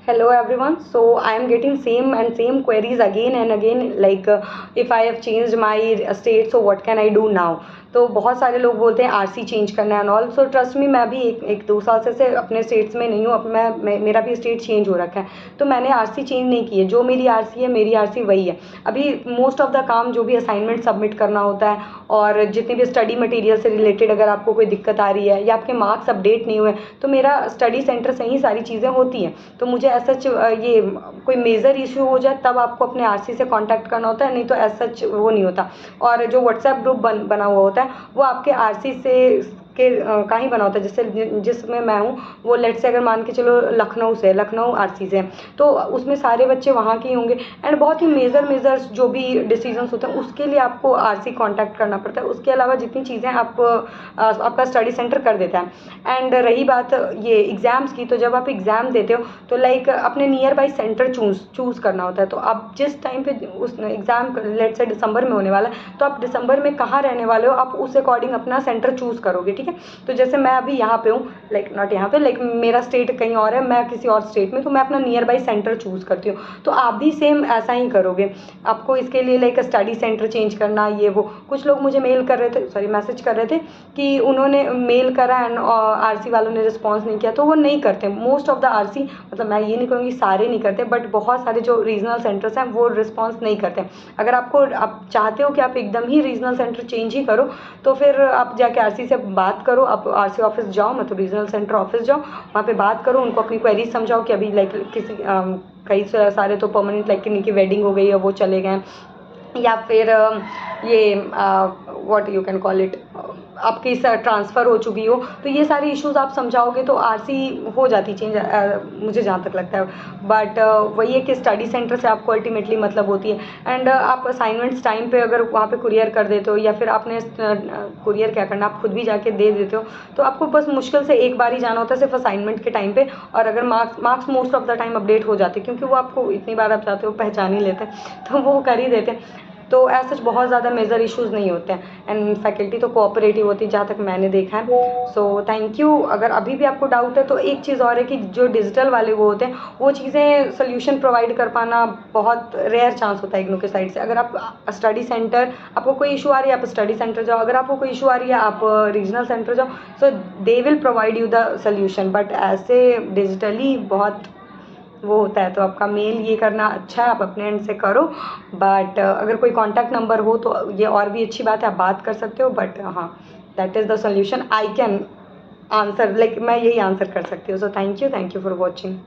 Hello everyone. So I am getting same queries again and again, like if I have changed my state, so what can I do now? तो बहुत सारे लोग बोलते हैं RC change करना है and all. So trust me, मैं भी एक दो साल से अपने स्टेट्स में नहीं हूँ. अब मेरा भी स्टेट चेंज हो रखा है, तो मैंने आरसी चेंज नहीं की है. जो मेरी आरसी है, मेरी आरसी वही है. अभी मोस्ट ऑफ द काम जो भी असाइनमेंट सबमिट करना होता है और जितने भी स्टडी मटेरियल से रिलेटेड अगर आपको कोई दिक्कत आ रही है या आपके मार्क्स अपडेट नहीं हुए, तो मेरा स्टडी सेंटर से ही सारी चीज़ें होती हैं. तो मुझे एज सच ये कोई मेजर इशू हो जाए तब आपको अपने आरसी से कांटेक्ट करना होता है, नहीं तो एज सच वो नहीं होता. और जो व्हाट्सएप ग्रुप बना हुआ होता है वो आपके आरसी से के का ही बना होता है. जैसे जिसमें मैं हूँ, वो लेट से अगर मान के चलो लखनऊ आरसी से, तो उसमें सारे बच्चे वहाँ के ही होंगे एंड बहुत ही मेजर जो भी डिसीजंस होते हैं उसके लिए आपको आरसी कांटेक्ट करना पड़ता है. उसके अलावा जितनी चीज़ें आपका स्टडी सेंटर कर देता है. एंड रही बात ये एग्ज़ाम्स की, तो जब आप एग्ज़ाम देते हो तो लाइक अपने नियर बाई सेंटर चूज़ करना होता है. तो आप जिस टाइम पे उस एग्ज़ाम लेट से दिसंबर में होने वाला है, तो आप दिसंबर में कहाँ रहने वाले हो, आप उस अकॉर्डिंग अपना सेंटर चूज़ करोगे. ठीक है. तो जैसे मैं अभी यहाँ पे हूँ, लाइक नॉट यहाँ पे, लाइक मेरा स्टेट कहीं और है, मैं किसी और स्टेट में, तो मैं अपना नियर बाई सेंटर चूज़ करती हूँ. तो आप भी सेम ऐसा ही करोगे. आपको इसके लिए लाइक स्टडी सेंटर चेंज करना, ये वो. कुछ लोग मुझे मैसेज कर रहे थे कि उन्होंने मेल करा एंड आरसी वालों ने रिस्पॉन्स नहीं किया. तो वो नहीं करते मोस्ट ऑफ द आरसी, मतलब मैं ये नहीं कहूँगी सारे नहीं करते, बट बहुत सारे जो रीजनल सेंटर्स हैं वो रिस्पॉन्स नहीं करते. अगर आप चाहते हो कि आप एकदम ही रीजनल सेंटर चेंज ही करो, तो फिर आप जाके आरसी से बात करो. आप आरसी ऑफिस जाओ, मतलब रीजनल सेंटर ऑफिस जाओ, वहाँ पे बात करो, उनको अपनी क्वेरीज समझाओ कि अभी लाइक किसी कई सारे तो परमानेंट लाइक किन्हीं की वेडिंग हो गई है, वो चले गए, या फिर ये what you can call it, आपकी ट्रांसफ़र हो चुकी हो. तो ये सारे इश्यूज़ आप समझाओगे तो आरसी हो जाती चेंज, मुझे जहाँ तक लगता है. बट वही है कि स्टडी सेंटर से आपको अल्टीमेटली मतलब होती है. एंड आप असाइनमेंट्स टाइम पे अगर वहाँ पे कुरियर कर देते हो, या फिर आपने कुरियर क्या करना, आप खुद भी जाके दे देते हो, तो आपको बस मुश्किल से एक बार ही जाना होता है सिर्फ असाइनमेंट के टाइम पे. और अगर marks most of the time update हो जाते हैं, क्योंकि वो आपको इतनी बार आप चाहते हो पहचान ही लेते हैं, तो वो कर ही देते हैं. तो ऐसे बहुत ज़्यादा मेजर इश्यूज़ नहीं होते हैं. एंड फैकल्टी तो कोऑपरेटिव होती है जहाँ तक मैंने देखा है. So thank you. अगर अभी भी आपको डाउट है, तो एक चीज़ और है कि जो डिजिटल वाले वो होते हैं, वो चीज़ें सोल्यूशन प्रोवाइड कर पाना बहुत रेयर चांस होता है इग्नू के साइड से. अगर आप स्टडी सेंटर, आपको कोई इशू आ रही है, आप स्टडी सेंटर जाओ. अगर आपको कोई इशू आ रही है, आप रीजनल सेंटर जाओ. So they will provide you the solution. But ऐसे डिजिटली बहुत वो होता है. तो आपका मेल ये करना अच्छा है, आप अपने एंड से करो. बट अगर कोई कॉन्टैक्ट नंबर हो तो ये और भी अच्छी बात है, आप बात कर सकते हो. बट हाँ, that is the solution I can answer, like मैं यही आंसर कर सकती हूँ. So thank you for watching.